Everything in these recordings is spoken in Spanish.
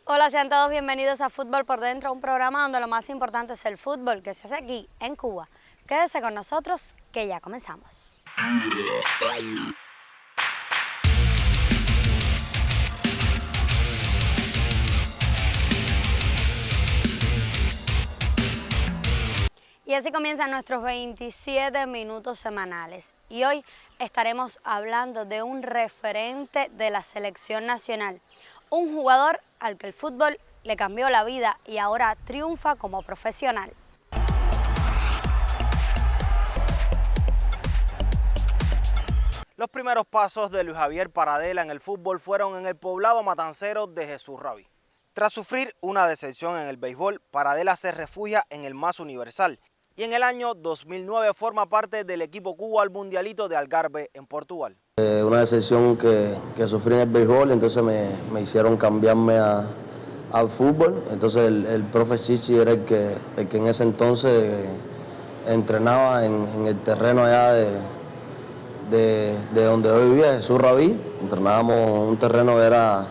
Hola, sean todos bienvenidos a Fútbol por Dentro, un programa donde lo más importante es el fútbol que se hace aquí en Cuba. Quédese con nosotros que ya comenzamos. Y así comienzan nuestros 27 minutos semanales. Y hoy estaremos hablando de un referente de la selección nacional. Un jugador al que el fútbol le cambió la vida y ahora triunfa como profesional. Los primeros pasos de Luis Javier Paradela en el fútbol fueron en el poblado matancero de Jesús Rabí. Tras sufrir una decepción en el béisbol, Paradela se refugia en el más universal y en el año 2009 forma parte del equipo Cuba al Mundialito de Algarve en Portugal. Una decepción que sufrí en el béisbol, entonces me hicieron cambiarme al fútbol. Entonces el profe Chichi era el que en ese entonces entrenaba en el terreno allá de donde hoy vivía, Jesús Rabí. Entrenábamos un terreno que era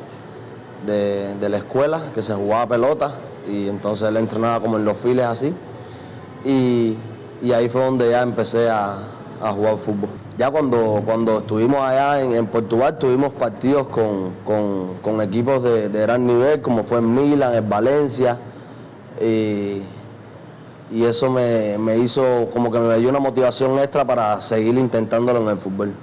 de la escuela, que se jugaba pelota, y entonces él entrenaba como en los files así. Y ahí fue donde ya empecé a jugar fútbol. Ya cuando estuvimos allá en Portugal, tuvimos partidos con equipos de gran nivel, como fue en Milan, en Valencia, y eso me hizo, como que me dio una motivación extra para seguir intentándolo en el fútbol.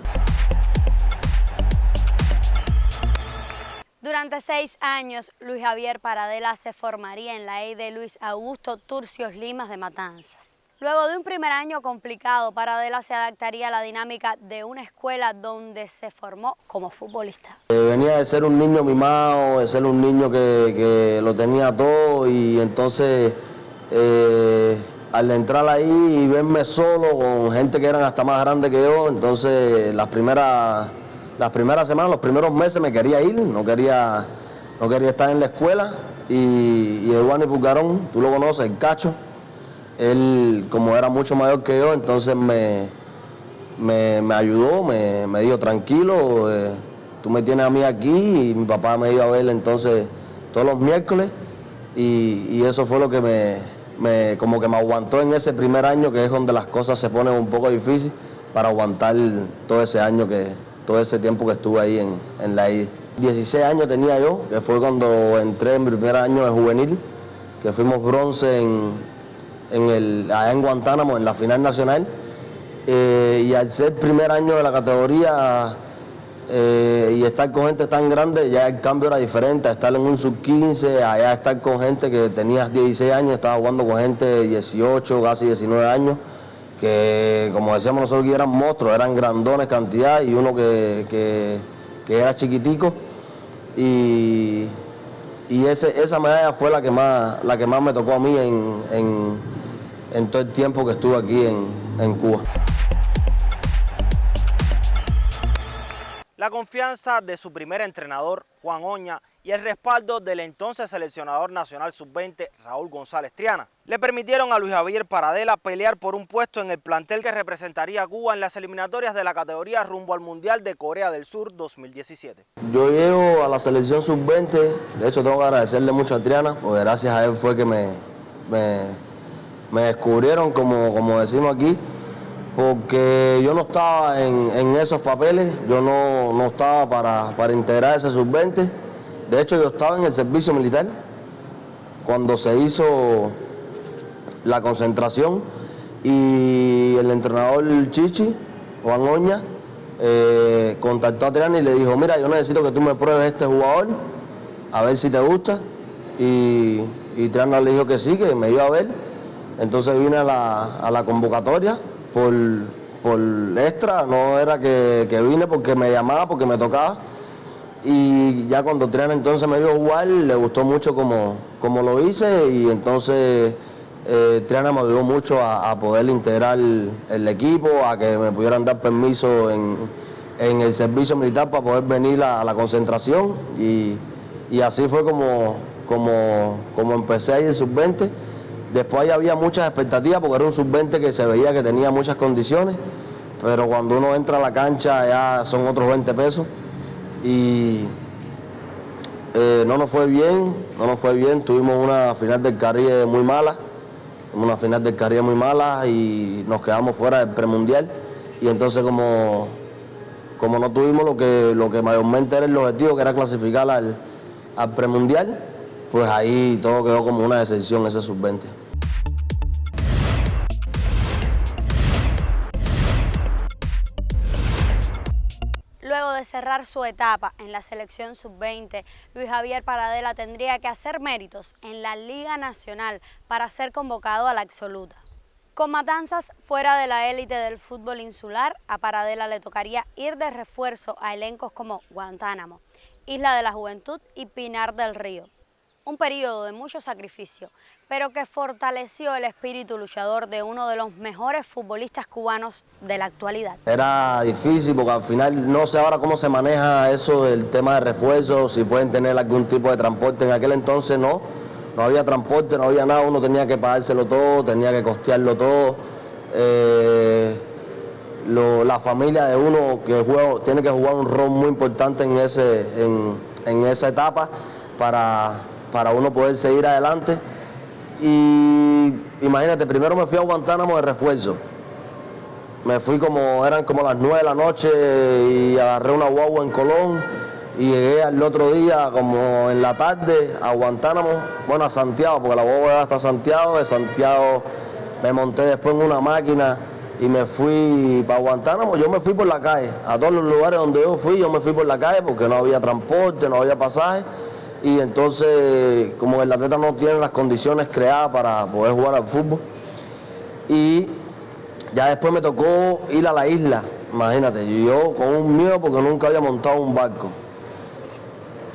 Durante 6 años, Luis Javier Paradela se formaría en la de Luis Augusto Turcios Limas de Matanzas. Luego de un primer año complicado, Paradela se adaptaría a la dinámica de una escuela donde se formó como futbolista. Venía de ser un niño mimado, de ser un niño que lo tenía todo, y entonces al entrar ahí y verme solo con gente que eran hasta más grandes que yo, entonces las primeras semanas, los primeros meses me quería ir, no quería estar en la escuela, y Eduardo Pulgarón, tú lo conoces, el Cacho. Él, como era mucho mayor que yo, entonces me ayudó, me dijo, tranquilo, tú me tienes a mí aquí, y mi papá me iba a ver entonces todos los miércoles, y eso fue lo que como que me aguantó en ese primer año, que es donde las cosas se ponen un poco difíciles, para aguantar todo ese tiempo que estuve ahí en la I. 16 años tenía yo, que fue cuando entré en mi primer año de juvenil, que fuimos bronce allá en Guantánamo, en la final nacional, y al ser primer año de la categoría y estar con gente tan grande, ya el cambio era diferente, a estar en un sub-15, allá estar con gente que tenía 16 años, estaba jugando con gente de 18, casi 19 años, que como decíamos nosotros, que eran monstruos, eran grandones cantidad, y uno que era chiquitico, y esa medalla fue la que más me tocó a mí en todo el tiempo que estuve aquí en Cuba. La confianza de su primer entrenador, Juan Oña, y el respaldo del entonces seleccionador nacional sub-20, Raúl González Triana, le permitieron a Luis Javier Paradela pelear por un puesto en el plantel que representaría a Cuba en las eliminatorias de la categoría rumbo al Mundial de Corea del Sur 2017. Yo llego a la selección sub-20, de hecho tengo que agradecerle mucho a Triana, porque gracias a él fue que me descubrieron, como decimos aquí, porque yo no estaba en esos papeles, yo no estaba para integrar ese sub-20. De hecho, yo estaba en el servicio militar cuando se hizo la concentración, y el entrenador Chichi, Juan Oña, contactó a Triana y le dijo, mira, yo necesito que tú me pruebes este jugador, a ver si te gusta, y Triana le dijo que sí, que me iba a ver, Entonces vine a la convocatoria por extra, no era que vine porque me llamaba, porque me tocaba. Y ya cuando Triana entonces me vio jugar, le gustó mucho como lo hice, y entonces Triana me ayudó mucho a poder integrar el equipo, a que me pudieran dar permiso en el servicio militar para poder venir a la concentración, y así fue como empecé ahí en sub-20. Después ahí había muchas expectativas porque era un sub-20 que se veía que tenía muchas condiciones, pero cuando uno entra a la cancha ya son otros 20 pesos. Y no nos fue bien, tuvimos una final del Caribe muy mala, y nos quedamos fuera del premundial, y entonces como no tuvimos lo que mayormente era el objetivo, que era clasificar al premundial, pues ahí todo quedó como una decepción ese sub-20. Luego de cerrar su etapa en la selección sub-20, Luis Javier Paradela tendría que hacer méritos en la Liga Nacional para ser convocado a la absoluta. Con Matanzas fuera de la élite del fútbol insular, a Paradela le tocaría ir de refuerzo a elencos como Guantánamo, Isla de la Juventud y Pinar del Río. Un periodo de mucho sacrificio, pero que fortaleció el espíritu luchador de uno de los mejores futbolistas cubanos de la actualidad. Era difícil porque al final no sé ahora cómo se maneja eso, el tema de refuerzos, si pueden tener algún tipo de transporte. En aquel entonces no había transporte, no había nada, uno tenía que pagárselo todo, tenía que costearlo todo. La familia de uno tiene que jugar un rol muy importante en esa etapa para uno poder seguir adelante. Y imagínate, primero me fui a Guantánamo de refuerzo. Me fui eran como las 9 de la noche y agarré una guagua en Colón y llegué al otro día como en la tarde a Guantánamo, a Santiago, porque la guagua era hasta Santiago. De Santiago me monté después en una máquina y me fui para Guantánamo. Yo me fui por la calle, a todos los lugares donde yo fui, yo me fui por la calle porque no había transporte, no había pasaje. Y entonces, como el atleta no tiene las condiciones creadas para poder jugar al fútbol, y ya después me tocó ir a la isla, imagínate, yo con un miedo porque nunca había montado un barco.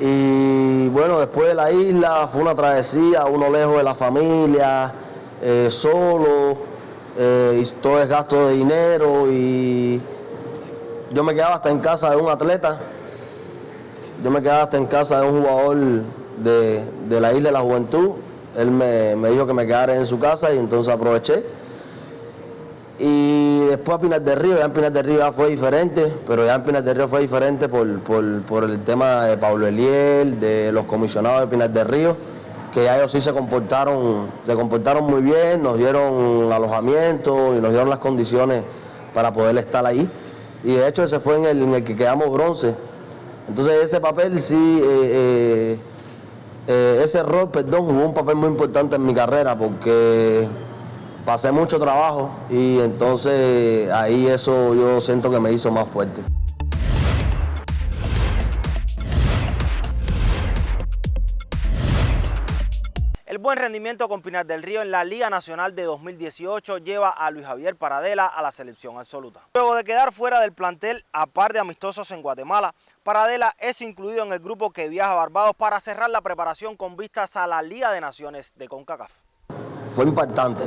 Y bueno, después de la isla fue una travesía, uno lejos de la familia, solo, y todo es gasto de dinero, y yo me quedaba hasta en casa de un atleta. Yo me quedaba hasta en casa de un jugador de la Isla de la Juventud. Él me dijo que me quedara en su casa y entonces aproveché. Y después a Pinar del Río, ya en Pinar del Río ya fue diferente, pero ya en Pinar del Río fue diferente por el tema de Pablo Eliel, de los comisionados de Pinar del Río, que ya ellos sí se comportaron muy bien, nos dieron alojamiento y nos dieron las condiciones para poder estar ahí. Y de hecho ese fue en el que quedamos bronce. Entonces ese papel sí, ese rol, jugó un papel muy importante en mi carrera porque pasé mucho trabajo y entonces ahí eso yo siento que me hizo más fuerte. El buen rendimiento con Pinar del Río en la Liga Nacional de 2018 lleva a Luis Javier Paradela a la selección absoluta. Luego de quedar fuera del plantel a par de amistosos en Guatemala, Paradela es incluido en el grupo que viaja a Barbados para cerrar la preparación con vistas a la Liga de Naciones de CONCACAF. Fue impactante,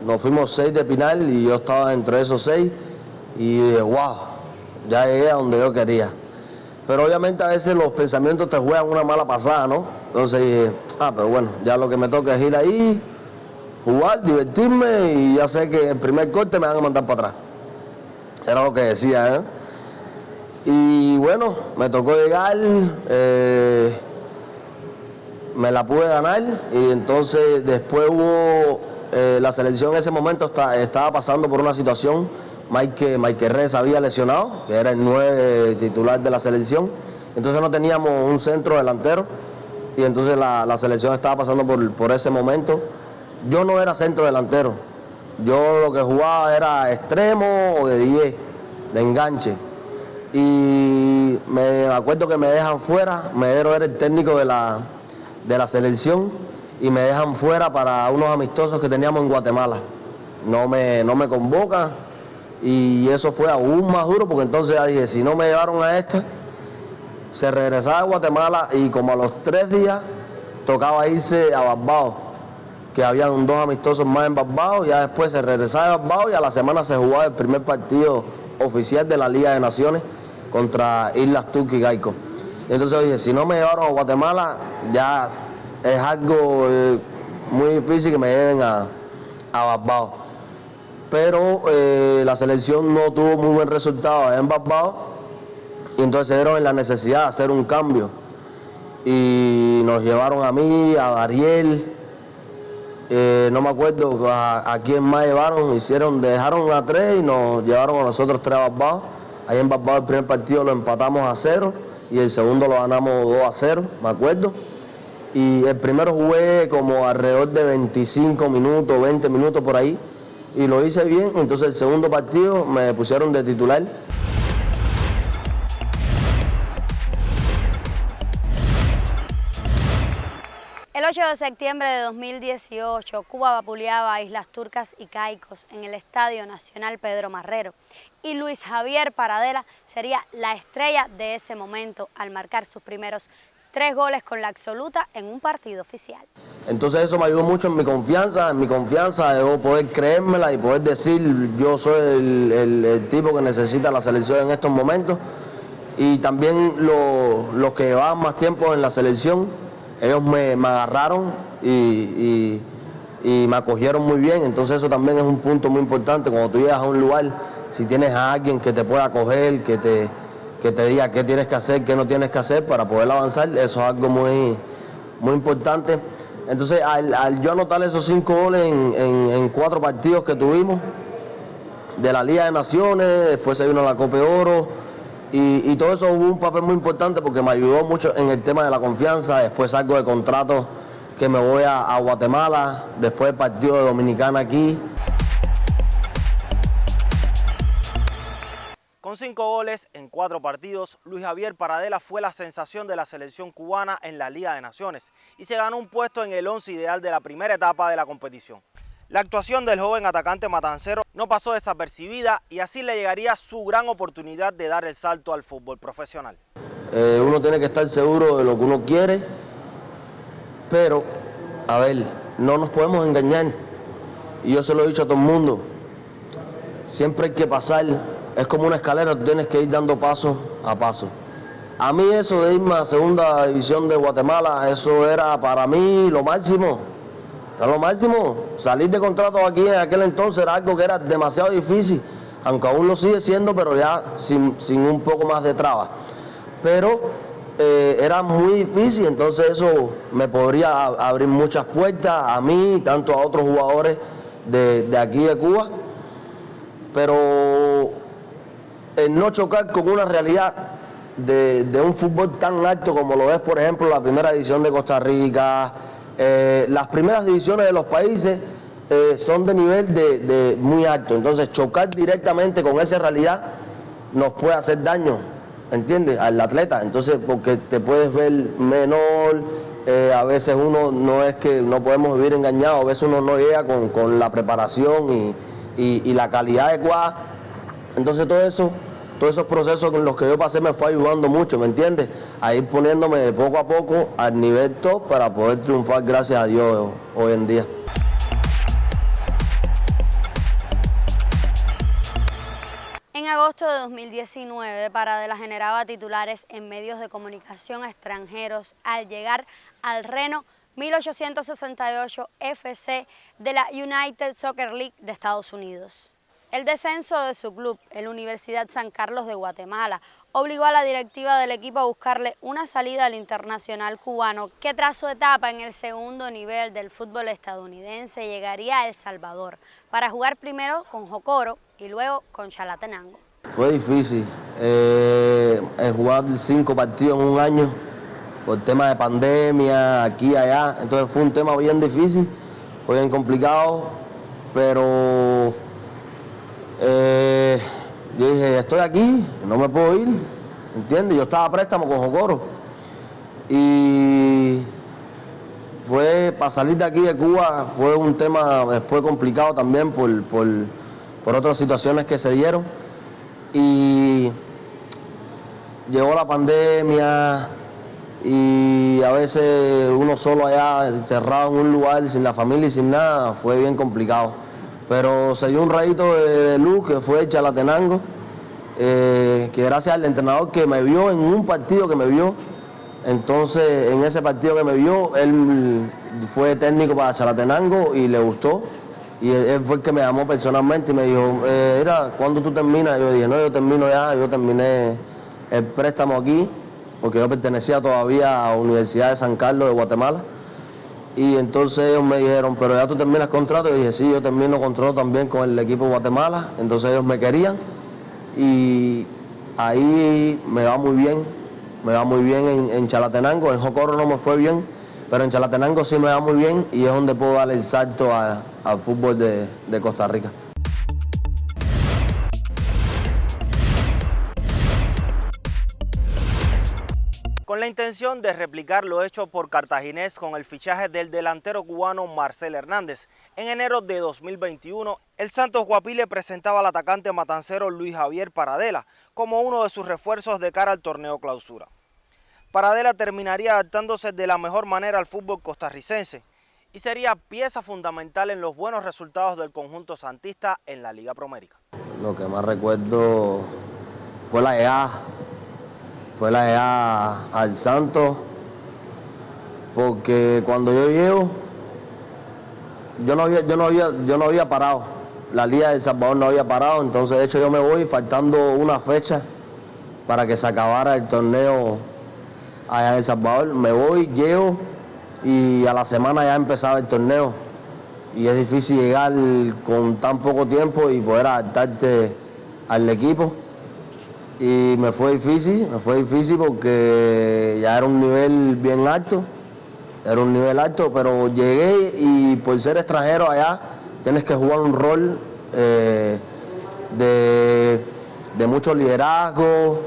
nos fuimos 6 de Pinar y yo estaba entre esos 6 y wow, ya llegué a donde yo quería. Pero obviamente a veces los pensamientos te juegan una mala pasada, ¿no? Entonces, pero bueno, ya lo que me toca es ir ahí, jugar, divertirme y ya sé que el primer corte me van a mandar para atrás. Era lo que decía, ¿eh? Y bueno, me tocó llegar, me la pude ganar y entonces después hubo, la selección en ese momento estaba pasando por una situación. Mike Reyes había lesionado, que era el 9 titular de la selección, entonces no teníamos un centro delantero y entonces la selección estaba pasando por ese momento. Yo no era centro delantero, yo lo que jugaba era extremo o de 10, de enganche, y me acuerdo que me dejan fuera. Medero era el técnico de la selección y me dejan fuera para unos amistosos que teníamos en Guatemala. No me convocan y eso fue aún más duro porque entonces ya dije, si no me llevaron a esta, se regresaba a Guatemala y como a los 3 días tocaba irse a Barbados, que habían 2 amistosos más en Barbados, ya después se regresaba a Barbados y a la semana se jugaba el primer partido oficial de la Liga de Naciones contra Islas Turcas y Caicos. Entonces dije, si no me llevaron a Guatemala, ya es algo muy difícil que me lleven a Barbados. Pero la selección no tuvo muy buen resultado en Barbados y entonces se dieron en la necesidad de hacer un cambio. Y nos llevaron a mí, a Dariel, no me acuerdo a quién más llevaron, dejaron a 3 y nos llevaron a nosotros 3 a Barbados. Ahí en Barbados el primer partido lo empatamos a 0 y el segundo lo ganamos 2-0, me acuerdo. Y el primero jugué como alrededor de 25 minutos, 20 minutos por ahí, y lo hice bien. Entonces el segundo partido me pusieron de titular. El 8 de septiembre de 2018, Cuba vapuleaba a Islas Turcas y Caicos en el Estadio Nacional Pedro Marrero y Luis Javier Paradela sería la estrella de ese momento al marcar sus primeros 3 goles con la absoluta en un partido oficial. Entonces eso me ayudó mucho en mi confianza de poder creérmela y poder decir yo soy el tipo que necesita la selección en estos momentos. Y también los que llevaban más tiempo en la selección, ellos me agarraron y me acogieron muy bien. Entonces eso también es un punto muy importante. Cuando tú llegas a un lugar, si tienes a alguien que te pueda acoger, que te diga qué tienes que hacer, qué no tienes que hacer para poder avanzar, eso es algo muy importante. Entonces al yo anotar esos 5 goles en 4 partidos que tuvimos de la Liga de Naciones, después se vino la Copa de Oro, y todo eso hubo un papel muy importante porque me ayudó mucho en el tema de la confianza. Después salgo de contrato que me voy a Guatemala, después el partido de Dominicana aquí. Con 5 goles en 4 partidos, Luis Javier Paradela fue la sensación de la selección cubana en la Liga de Naciones y se ganó un puesto en el 11 ideal de la primera etapa de la competición. La actuación del joven atacante matancero no pasó desapercibida y así le llegaría su gran oportunidad de dar el salto al fútbol profesional. Uno tiene que estar seguro de lo que uno quiere, pero, a ver, no nos podemos engañar. Y yo se lo he dicho a todo el mundo, siempre hay que pasar, es como una escalera, tú tienes que ir dando paso a paso. A mí eso de irme a segunda división de Guatemala, eso era para mí lo máximo. Era lo máximo. Salir de contrato aquí en aquel entonces era algo que era demasiado difícil, aunque aún lo sigue siendo, pero ya sin un poco más de trabas. Pero era muy difícil, entonces eso me podría abrir muchas puertas a mí y tanto a otros jugadores de aquí de Cuba. Pero el no chocar con una realidad de un fútbol tan alto como lo es, por ejemplo, la primera división de Costa Rica, las primeras divisiones de los países son de nivel de muy alto. Entonces chocar directamente con esa realidad nos puede hacer daño, ¿entiendes? Al atleta. Entonces, porque te puedes ver menor, a veces uno no es que no podemos vivir engañados, a veces uno no llega con la preparación y la calidad adecuada. Entonces todos esos procesos con los que yo pasé me fue ayudando mucho, ¿me entiendes? A ir poniéndome poco a poco al nivel top para poder triunfar, gracias a Dios, hoy en día. En agosto de 2019, Paradela generaba titulares en medios de comunicación extranjeros al llegar al Reno 1868 FC de la United Soccer League de Estados Unidos. El descenso de su club, el Universidad San Carlos de Guatemala, obligó a la directiva del equipo a buscarle una salida al internacional cubano que tras su etapa en el segundo nivel del fútbol estadounidense llegaría a El Salvador para jugar primero con Jocoro y luego con Chalatenango. Fue difícil jugar 5 partidos en un año por tema de pandemia, aquí y allá, entonces fue un tema bien difícil, fue bien complicado, pero yo dije, estoy aquí, no me puedo ir, ¿entiendes? Yo estaba a préstamo con Jocoro y fue para salir de aquí de Cuba, fue un tema después complicado también por otras situaciones que se dieron. Y llegó la pandemia y a veces uno solo allá, encerrado en un lugar, sin la familia y sin nada, fue bien complicado. Pero se dio un rayito de luz que fue Chalatenango, que gracias al entrenador que me vio en un partido que me vio. Entonces, en ese partido que me vio, él fue técnico para Chalatenango y le gustó. Y él fue el que me llamó personalmente y me dijo, mira, ¿cuándo tú terminas? Yo dije, no, yo termino ya, yo terminé el préstamo aquí, porque yo pertenecía todavía a la Universidad de San Carlos de Guatemala. Y entonces ellos me dijeron, pero ya tú terminas contrato. Y dije, sí, yo termino contrato también con el equipo de Guatemala. Entonces ellos me querían y ahí me va muy bien. Me va muy bien en Chalatenango, en Jocoro no me fue bien, pero en Chalatenango sí me va muy bien y es donde puedo dar el salto al fútbol de Costa Rica. Con la intención de replicar lo hecho por Cartaginés con el fichaje del delantero cubano Marcel Hernández, en enero de 2021, el Santos Guapile presentaba al atacante matancero Luis Javier Paradela como uno de sus refuerzos de cara al torneo Clausura. Paradela terminaría adaptándose de la mejor manera al fútbol costarricense y sería pieza fundamental en los buenos resultados del conjunto santista en la Liga Promérica. Lo que más recuerdo fue la llegada al Santos, porque cuando yo llego, yo no había parado, la Liga de El Salvador no había parado, entonces de hecho yo me voy faltando una fecha para que se acabara el torneo allá en El Salvador. Me voy, llego y a la semana ya empezaba el torneo y es difícil llegar con tan poco tiempo y poder adaptarte al equipo. Y me fue difícil porque ya era un nivel bien alto, pero llegué y por ser extranjero allá tienes que jugar un rol de mucho liderazgo,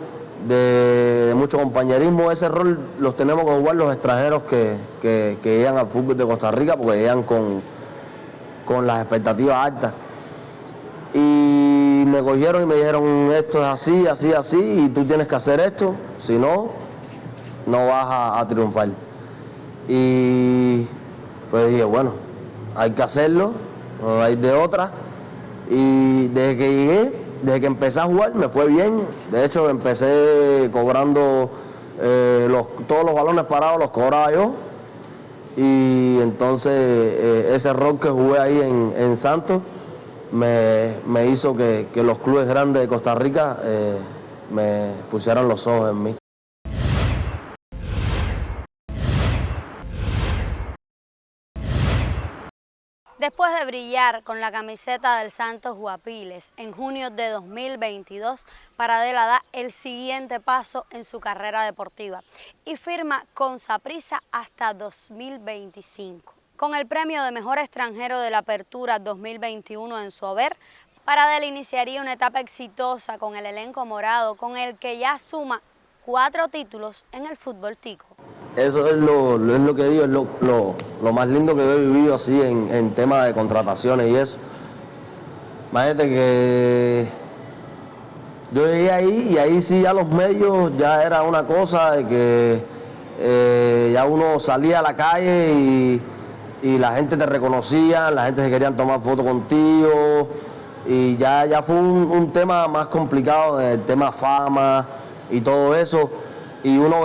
de mucho compañerismo. Ese rol los tenemos que jugar los extranjeros que llegan al fútbol de Costa Rica porque llegan con las expectativas altas. Y me cogieron y me dijeron, esto es así, así, así, y tú tienes que hacer esto, si no, no vas a triunfar. Y pues dije, bueno, hay que hacerlo, no hay de otra. Y desde que llegué, desde que empecé a jugar, me fue bien. De hecho, empecé cobrando todos los balones parados, los cobraba yo. Y entonces ese rol que jugué ahí en Santos, me hizo que los clubes grandes de Costa Rica me pusieran los ojos en mí. Después de brillar con la camiseta del Santos Guapiles en junio de 2022, Paradela da el siguiente paso en su carrera deportiva y firma con Saprissa hasta 2025. Con el premio de Mejor Extranjero de la Apertura 2021 en su haber, Paradela iniciaría una etapa exitosa con el elenco morado, con el que ya suma 4 títulos en el fútbol tico. Eso es lo que digo, es lo más lindo que he vivido así en temas de contrataciones y eso. Imagínate que yo llegué ahí y ahí sí ya los medios ya era una cosa de que ya uno salía a la calle y la gente te reconocía, la gente se querían tomar fotos contigo y ya fue un tema más complicado, el tema fama y todo eso. Y uno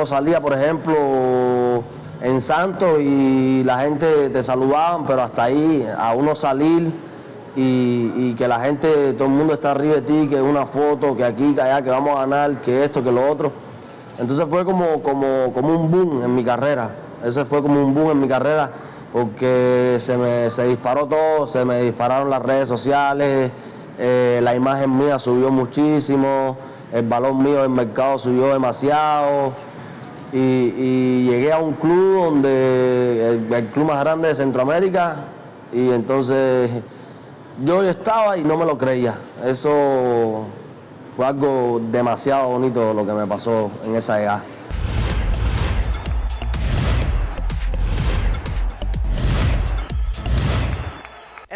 salía, por ejemplo, en Santos y la gente te saludaban, pero hasta ahí, a uno salir y que la gente, todo el mundo está arriba de ti, que una foto, que aquí, que allá, que vamos a ganar, que esto, que lo otro. Entonces fue como un boom en mi carrera. Ese fue como un boom en mi carrera porque se disparó todo, se me dispararon las redes sociales, la imagen mía subió muchísimo, el valor mío del mercado subió demasiado y llegué a un club donde el club más grande de Centroamérica y entonces yo estaba y no me lo creía. Eso fue algo demasiado bonito lo que me pasó en esa edad.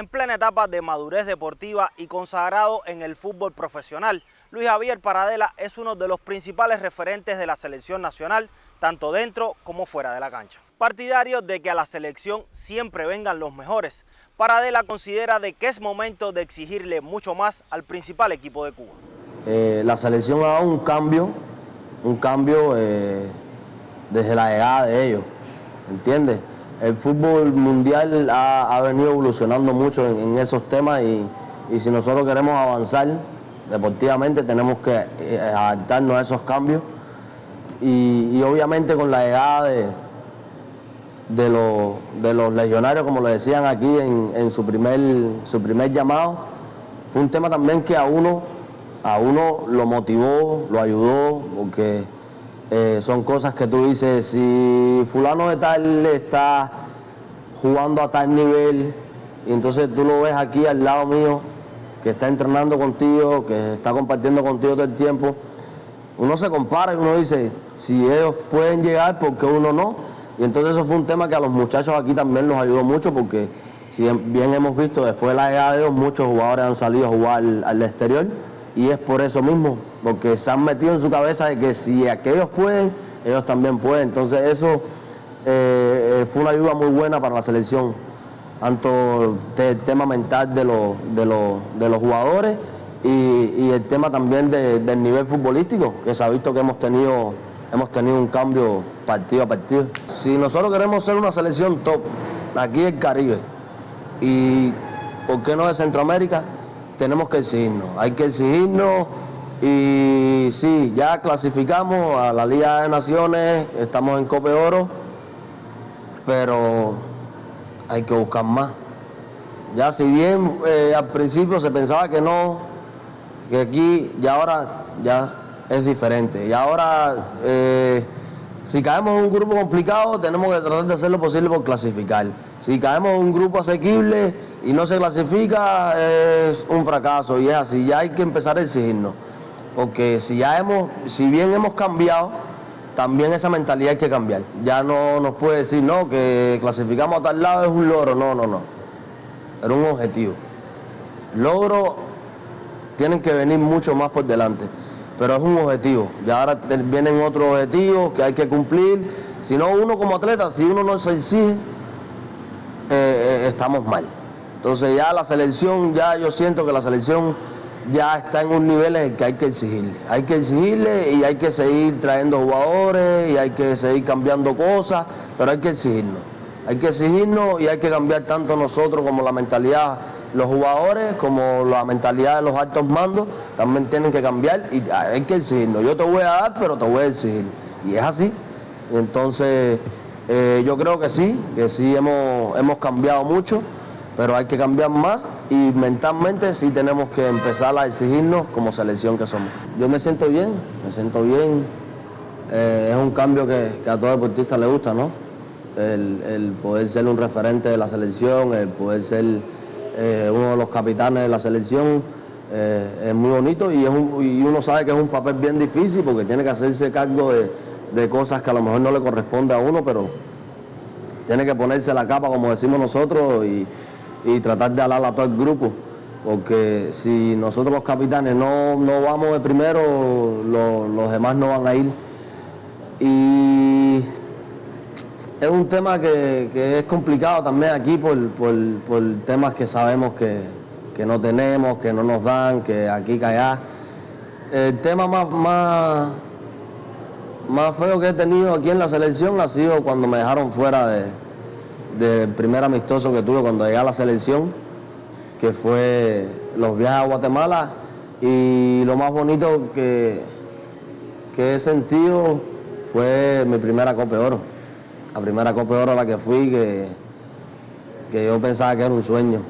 En plena etapa de madurez deportiva y consagrado en el fútbol profesional, Luis Javier Paradela es uno de los principales referentes de la selección nacional, tanto dentro como fuera de la cancha. Partidario de que a la selección siempre vengan los mejores, Paradela considera de que es momento de exigirle mucho más al principal equipo de Cuba. La selección ha dado un cambio desde la llegada de ellos, ¿entiendes? El fútbol mundial ha venido evolucionando mucho en esos temas y si nosotros queremos avanzar deportivamente tenemos que adaptarnos a esos cambios y obviamente con la llegada de los legionarios, como lo decían aquí en su primer llamado, fue un tema también que a uno lo motivó, lo ayudó, porque son cosas que tú dices, si fulano de tal está jugando a tal nivel, y entonces tú lo ves aquí al lado mío, que está entrenando contigo, que está compartiendo contigo todo el tiempo, uno se compara y uno dice, si ellos pueden llegar, ¿por qué uno no? Y entonces eso fue un tema que a los muchachos aquí también nos ayudó mucho, porque si bien hemos visto, después de la llegada de ellos, muchos jugadores han salido a jugar al exterior, y es por eso mismo, porque se han metido en su cabeza de que si aquellos pueden, ellos también pueden. Entonces eso fue una ayuda muy buena para la selección, tanto el tema mental de los jugadores y el tema también del nivel futbolístico, que se ha visto que hemos tenido un cambio partido a partido. Si nosotros queremos ser una selección top, aquí del Caribe, y ¿por qué no de Centroamérica? Tenemos que exigirnos, hay que exigirnos y sí, ya clasificamos a la Liga de Naciones, estamos en Copa de Oro, pero hay que buscar más. Ya si bien al principio se pensaba que no, que aquí ya ahora ya es diferente. Y ahora si caemos en un grupo complicado tenemos que tratar de hacer lo posible por clasificar. Si caemos en un grupo asequible y no se clasifica es un fracaso y es así, ya hay que empezar a exigirnos. Porque si bien hemos cambiado, también esa mentalidad hay que cambiar. Ya no nos puede decir, no, que clasificamos a tal lado es un logro, no. Era un objetivo. Logro tienen que venir mucho más por delante, pero es un objetivo. Y ahora vienen otros objetivos que hay que cumplir. Si no, uno como atleta, si uno no se exige, estamos mal. Entonces ya la selección, ya yo siento que la selección ya está en un nivel en el que hay que exigirle. Hay que exigirle y hay que seguir trayendo jugadores y hay que seguir cambiando cosas, pero hay que exigirnos. Hay que exigirnos y hay que cambiar tanto nosotros como la mentalidad, los jugadores, como la mentalidad de los altos mandos, también tienen que cambiar y hay que exigirnos. Yo te voy a dar, pero te voy a exigir. Y es así. Entonces, yo creo que sí hemos cambiado mucho, pero hay que cambiar más y mentalmente sí tenemos que empezar a exigirnos como selección que somos. Yo me siento bien. Es un cambio que a todo deportista le gusta, ¿no? El poder ser un referente de la selección, el poder ser uno de los capitanes de la selección, es muy bonito y uno sabe que es un papel bien difícil porque tiene que hacerse cargo de cosas que a lo mejor no le corresponde a uno, pero tiene que ponerse la capa, como decimos nosotros, y tratar de alar a todo el grupo, porque si nosotros los capitanes no vamos de primero, los demás no van a ir. Y es un tema que es complicado también aquí por temas que sabemos que no tenemos, que no nos dan, que aquí, que allá. El tema más feo que he tenido aquí en la selección ha sido cuando me dejaron fuera del primer amistoso que tuve cuando llegué a la selección, que fue los viajes a Guatemala, y lo más bonito que he sentido fue mi primera Copa de Oro. La primera Copa de Oro a la que fui, que yo pensaba que era un sueño,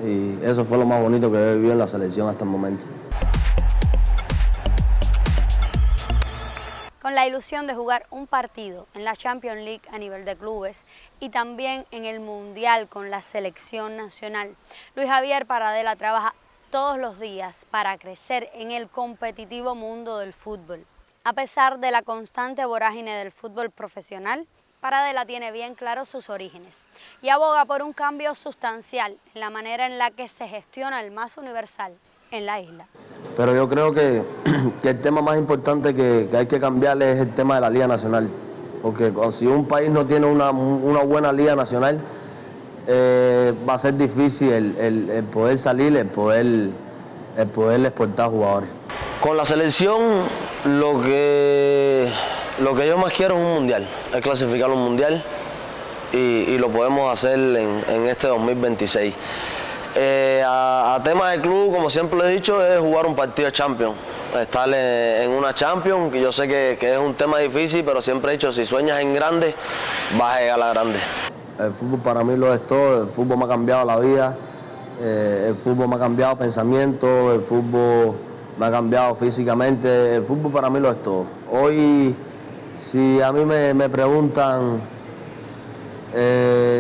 y eso fue lo más bonito que he vivido en la selección hasta el momento. Con la ilusión de jugar un partido en la Champions League a nivel de clubes y también en el Mundial con la selección nacional, Luis Javier Paradela trabaja todos los días para crecer en el competitivo mundo del fútbol. A pesar de la constante vorágine del fútbol profesional, Paradela tiene bien claros sus orígenes y aboga por un cambio sustancial en la manera en la que se gestiona el MAS universal en la isla. Pero yo creo que el tema más importante que hay que cambiar es el tema de la Liga Nacional. Porque si un país no tiene una buena Liga Nacional, va a ser difícil el poder salir, el poder exportar jugadores. Con la selección, lo que yo más quiero es un mundial, es clasificar un mundial y lo podemos hacer en este 2026. A tema del club, como siempre lo he dicho, es jugar un partido de Champions, estar en una Champions, que yo sé que es un tema difícil, pero siempre he dicho, si sueñas en grande, vas a llegar a grande. El fútbol para mí lo es todo, el fútbol me ha cambiado la vida, el fútbol me ha cambiado el pensamiento, el fútbol me ha cambiado físicamente, el fútbol para mí lo es todo. Hoy, si a mí me preguntan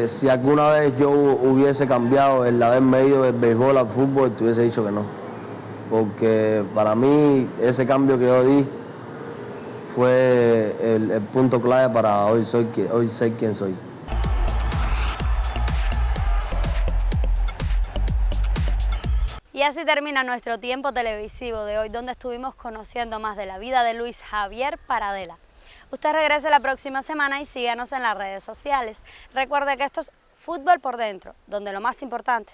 si alguna vez yo hubiese cambiado el haberme ido del béisbol al fútbol, te hubiese dicho que no. Porque para mí ese cambio que yo di fue el punto clave para hoy ser quien soy. Y así termina nuestro tiempo televisivo de hoy, donde estuvimos conociendo más de la vida de Luis Javier Paradela. Usted regrese la próxima semana y síganos en las redes sociales. Recuerde que esto es Fútbol por Dentro, donde lo más importante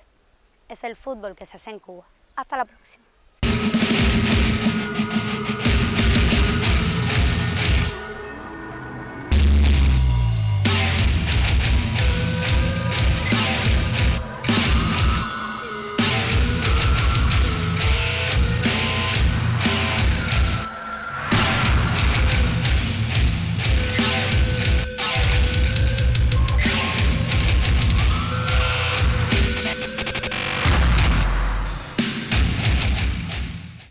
es el fútbol que se hace en Cuba. Hasta la próxima.